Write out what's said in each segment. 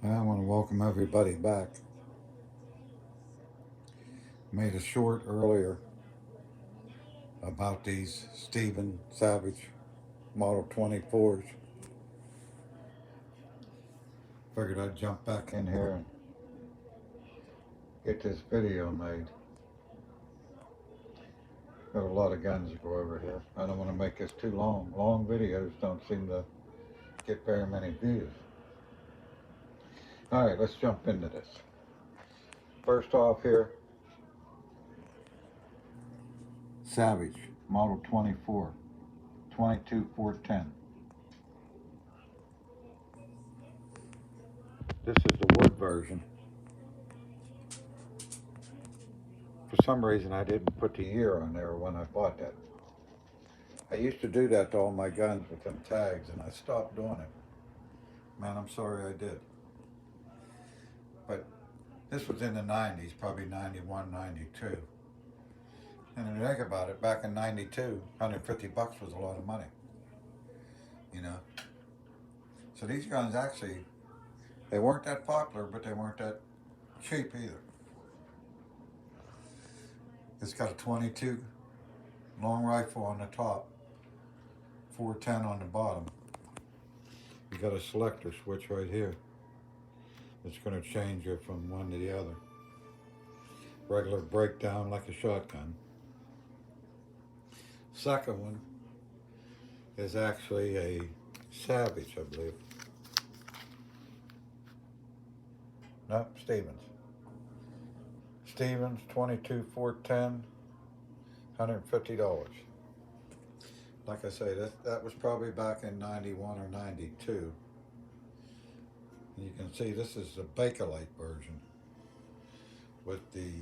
I want to welcome everybody back. Made a short earlier about these Stephen Savage Model 24s. Figured I'd jump back in here and get this video made. Got a lot of guns to go over here. I don't want to make this too long. Long videos don't seem to get very many views. Alright, let's jump into this. First off here, Savage Model 24, 22410. This is the wood version. For some reason I didn't put the year on there when I bought that. I used to do that to all my guns with them tags and I stopped doing it. Man, I'm sorry I did. But this was in the 90s, probably 91, 92. And if you think about it, back in 92, 150 bucks was a lot of money. You know? So these guns actually, they weren't that popular, but they weren't that cheap either. It's got a 22 long rifle on the top, 410 on the bottom. You got a selector switch right here. It's going to change it from one to the other. Regular breakdown like a shotgun. Second one is actually a Savage, I believe. No, Stevens. Stevens 22 410, $150. Like I say, that was probably back in 91 or 92. And you can see this is the Bakelite version with the,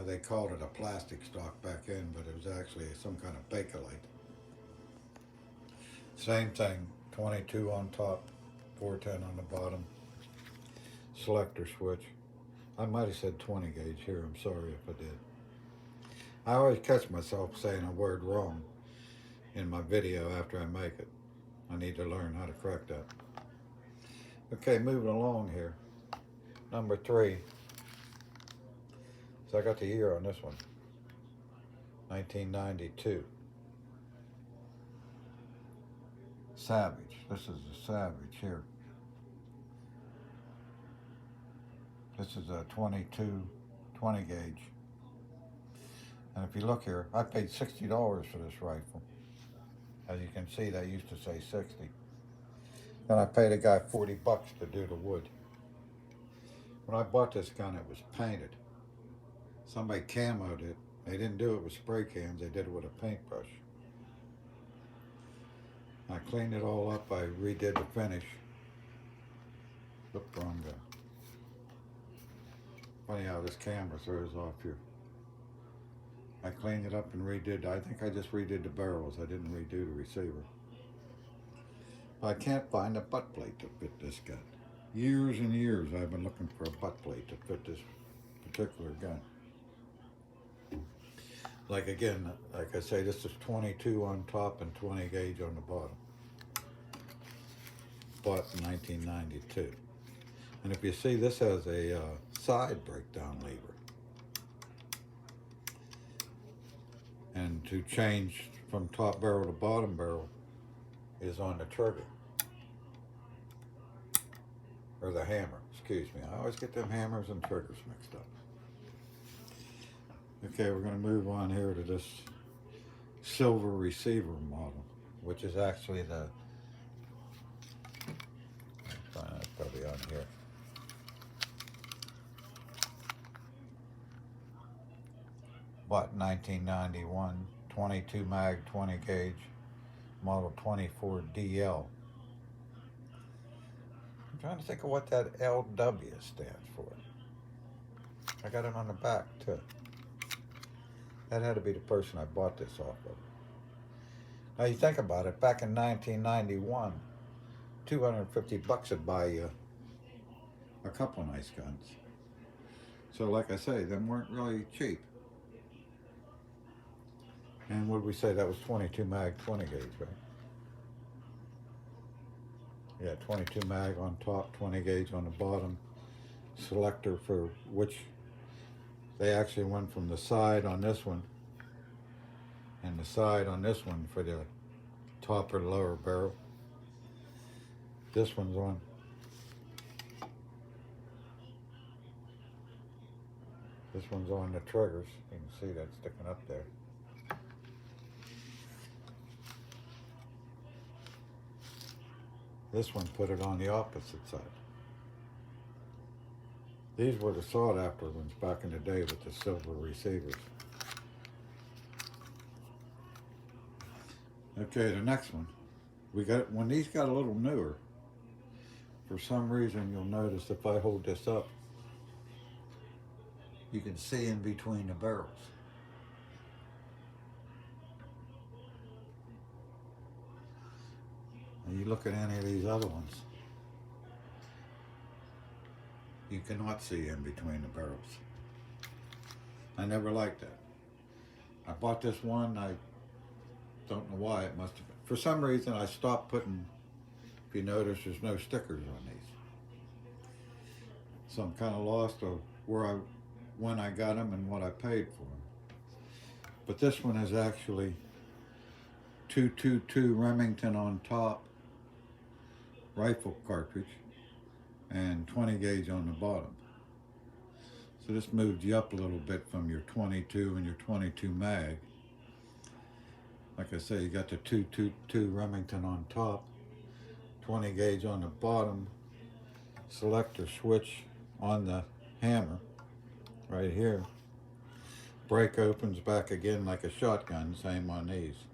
they called it a plastic stock back then, but it was actually some kind of Bakelite. Same thing, 22 on top, 410 on the bottom. Selector switch. I might have said 20 gauge here, I'm sorry if I did. I always catch myself saying a word wrong in my video after I make it. I need to learn how to correct that. Okay, moving along here. Number 3. So I got the year on this one. 1992. Savage. This is a Savage here. This is a 22 20 gauge. And if you look here, I paid $60 for this rifle. As you can see, they used to say 60. Then I paid a guy 40 bucks to do the wood. When I bought this gun, it was painted. Somebody camoed it. They didn't do it with spray cans, they did it with a paintbrush. I cleaned it all up, I redid the finish. Oop, wrong gun. Funny how this camera throws off here. I cleaned it up and redid, I think I just redid the barrels, I didn't redo the receiver. I can't find a butt plate to fit this gun. Years and years I've been looking for a butt plate to fit this particular gun. Like again, like I say, this is 22 on top and 20 gauge on the bottom. Bought in 1992. And if you see, this has a side breakdown lever. And to change from top barrel to bottom barrel is on the trigger. Or the hammer, excuse me. I always get them hammers and triggers mixed up. Okay, we're going to move on here to this silver receiver model, which is actually the, it's probably on here. Bought in 1991, 22 mag, 20 gauge, model 24 DL. I'm trying to think of what that LW stands for. I got it on the back too. That had to be the person I bought this off of. Now you think about it, back in 1991, 250 bucks would buy you a couple of nice guns. So like I say, them weren't really cheap. And what did we say, that was 22 mag, 20 gauge, right? Yeah, 22 mag on top, 20 gauge on the bottom. Selector for which they actually went from the side on this one and the side on this one for the top or lower barrel. This one's on. This one's on the triggers. You can see that sticking up there. This one put it on the opposite side. These were the sought after ones back in the day with the silver receivers. Okay, the next one. When these got a little newer, for some reason you'll notice if I hold this up, you can see in between the barrels. And you look at any of these other ones, you cannot see in between the barrels. I never liked that. I bought this one, I don't know why, it must have been. For some reason I stopped putting, if you notice there's no stickers on these. So I'm kind of lost of when I got them and what I paid for them. But this one is actually 222 Remington on top, rifle cartridge, and 20 gauge on the bottom. So this moves you up a little bit from your 22 and your 22 mag. Like I say, you got the 222 Remington on top, 20 gauge on the bottom, selector switch on the hammer right here. Break opens back again like a shotgun, same on these.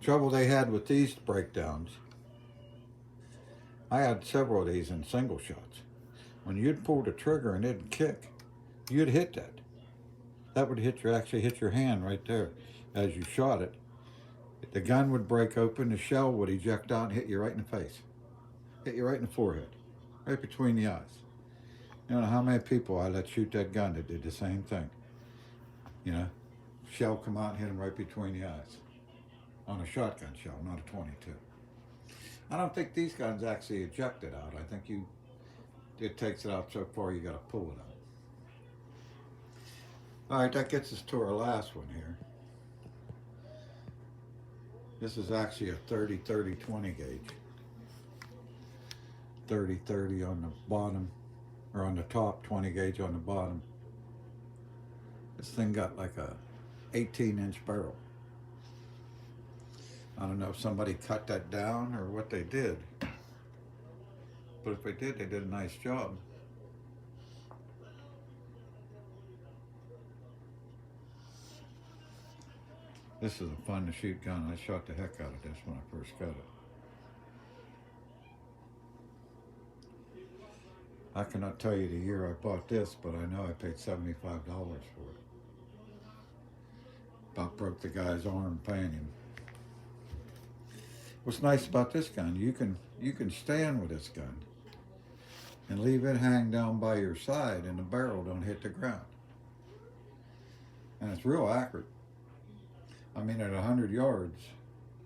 Trouble they had with these breakdowns, I had several of these in single shots. When you'd pull the trigger and it'd kick, you'd hit that. That would actually hit your hand right there as you shot it. The gun would break open, the shell would eject out and hit you right in the face. Hit you right in the forehead, right between the eyes. You know how many people I let shoot that gun that did the same thing. You know, shell come out and hit them right between the eyes. On a shotgun shell, not a 22. I don't think these guns actually eject it out. I think it takes it out so far you gotta pull it out. All right, that gets us to our last one here. This is actually a 30-30-20 gauge. 30-30 on the bottom, or on the top, 20 gauge on the bottom. This thing got like a 18-inch barrel. I don't know if somebody cut that down or what they did. But if they did a nice job. This is a fun to shoot gun. I shot the heck out of this when I first got it. I cannot tell you the year I bought this, but I know I paid $75 for it. About broke the guy's arm paying him. What's nice about this gun, you can stand with this gun and leave it hang down by your side and the barrel don't hit the ground. And it's real accurate. I mean, at 100 yards,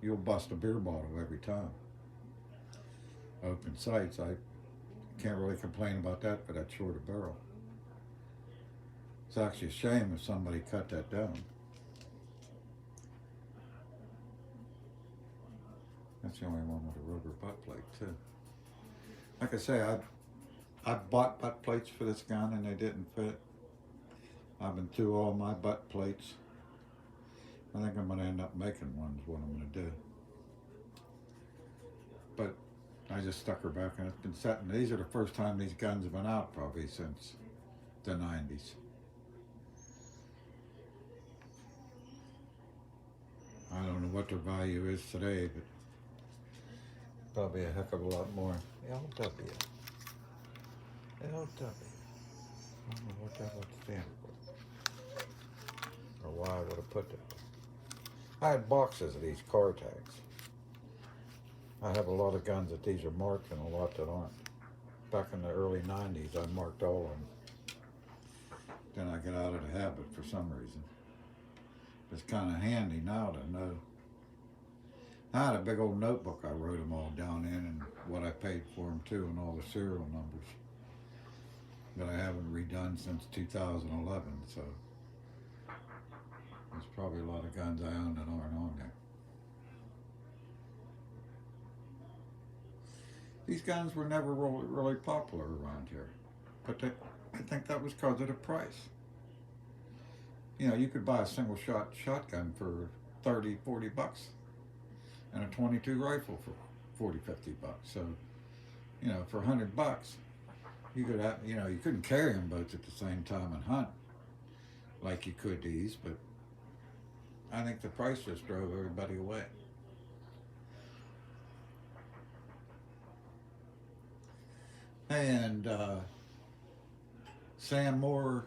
you'll bust a beer bottle every time. Open sights, I can't really complain about that for that shorter barrel. It's actually a shame if somebody cut that down. That's the only one with a rubber butt plate too. Like I say, I bought butt plates for this gun and they didn't fit. I've been through all my butt plates. I think I'm gonna end up making one is what I'm gonna do. But I just stuck her back and it's been setting. These are the first time these guns have been out probably since the 90s. I don't know what their value is today, but probably a heck of a lot more. LW. LW. I don't know what that would stand for. Or why I would have put that. I had boxes of these car tags. I have a lot of guns that these are marked and a lot that aren't. Back in the early 90s, I marked all of them. Then I got out of the habit for some reason. It's kind of handy now to know. I had a big old notebook I wrote them all down in, and what I paid for them too, and all the serial numbers that I haven't redone since 2011. So there's probably a lot of guns I own that aren't on there. These guns were never really popular around here, but I think that was because of the price. You know, you could buy a single shot shotgun for 30, 40 bucks and a 22 rifle for 40, 50 bucks. So, you know, for 100 bucks, you could have, you know, you couldn't carry them both at the same time and hunt like you could these, but I think the price just drove everybody away. And Sam Moore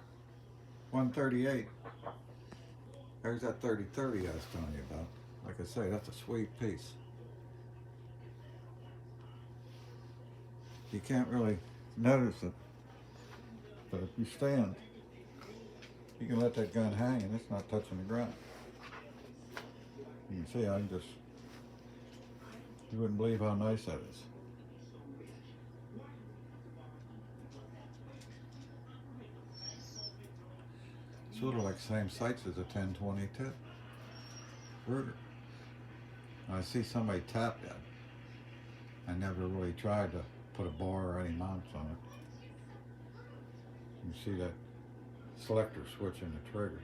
138. There's that 30-30 I was telling you about. Like I say, that's a sweet piece. You can't really notice it, but if you stand, you can let that gun hang and it's not touching the ground. You can see you wouldn't believe how nice that is. Sort of like the same sights as a 10-22 Ruger. I see somebody tap that. I never really tried to put a bar or any mounts on it. You see that selector switch in the trigger.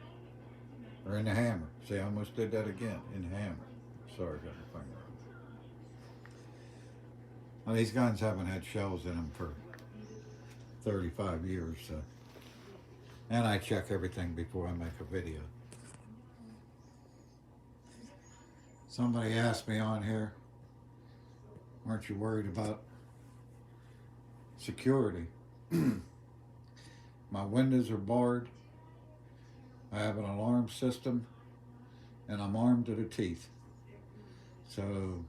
Or in the hammer. See, I almost did that again, in the hammer. Sorry, got my finger on it. Now, these guns haven't had shells in them for 35 years, so. And I check everything before I make a video. Somebody asked me on here, weren't you worried about security? My windows are barred. I have an alarm system, and I'm armed to the teeth. So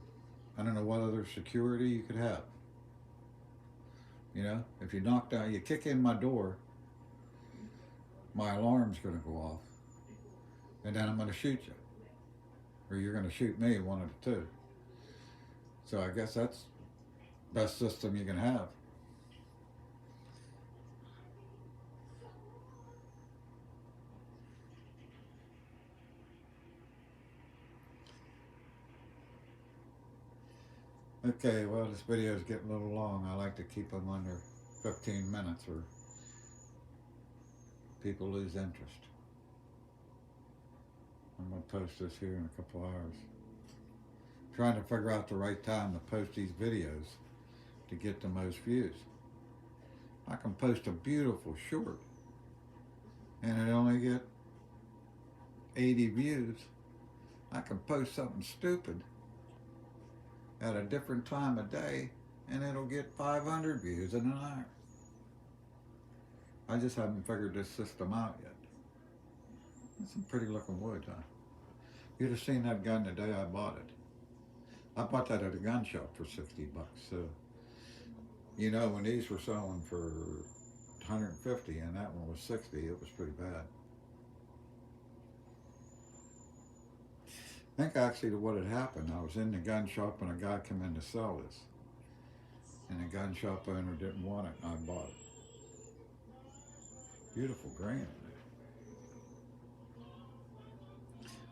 I don't know what other security you could have. You know, if you knock down, you kick in my door, my alarm's going to go off, and then I'm going to shoot you, or you're going to shoot me, one of the two. So I guess that's the best system you can have. Okay, well, this video is getting a little long. I like to keep them under 15 minutes or people lose interest. I'm going to post this here in a couple hours. Trying to figure out the right time to post these videos to get the most views. I can post a beautiful short and it only get 80 views. I can post something stupid at a different time of day and it'll get 500 views in an hour. I just haven't figured this system out yet. It's some pretty looking wood, huh? You'd have seen that gun the day I bought it. I bought that at a gun shop for 60 bucks. So, you know, when these were selling for 150 and that one was 60, it was pretty bad. I think actually what had happened, I was in the gun shop and a guy came in to sell this. And the gun shop owner didn't want it and I bought it. Beautiful grain.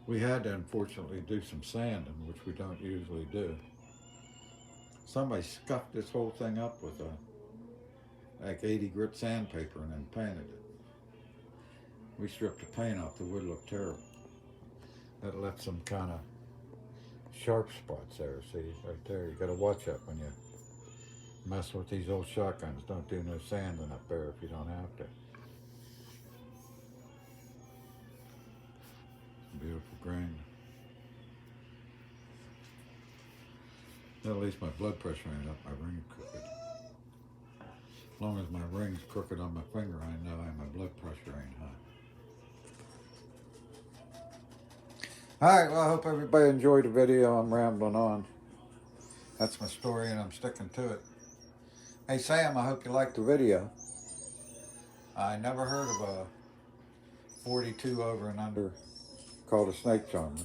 We had to unfortunately do some sanding, which we don't usually do. Somebody scuffed this whole thing up with like 80 grit sandpaper and then painted it. We stripped the paint off, the wood looked terrible. That left some kind of sharp spots there, see, right there. You gotta watch that when you mess with these old shotguns. Don't do no sanding up there if you don't have to. Beautiful grain. At least my blood pressure ain't up, my ring crooked. As long as my ring's crooked on my finger, I know my blood pressure ain't high. Alright, well, I hope everybody enjoyed the video. I'm rambling on. That's my story and I'm sticking to it. Hey Sam, I hope you liked the video. I never heard of a 42 over and under called a snake charmer.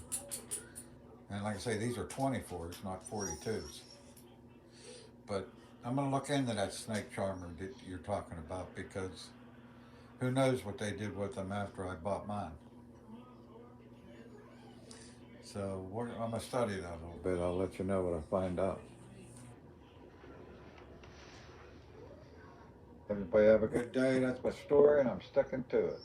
And like I say, these are 24s, not 42s. But I'm gonna look into that snake charmer that you're talking about because who knows what they did with them after I bought mine. So I'm gonna study that a little bit. I'll let you know what I find out. Everybody have a good day. That's my story, and I'm sticking to it.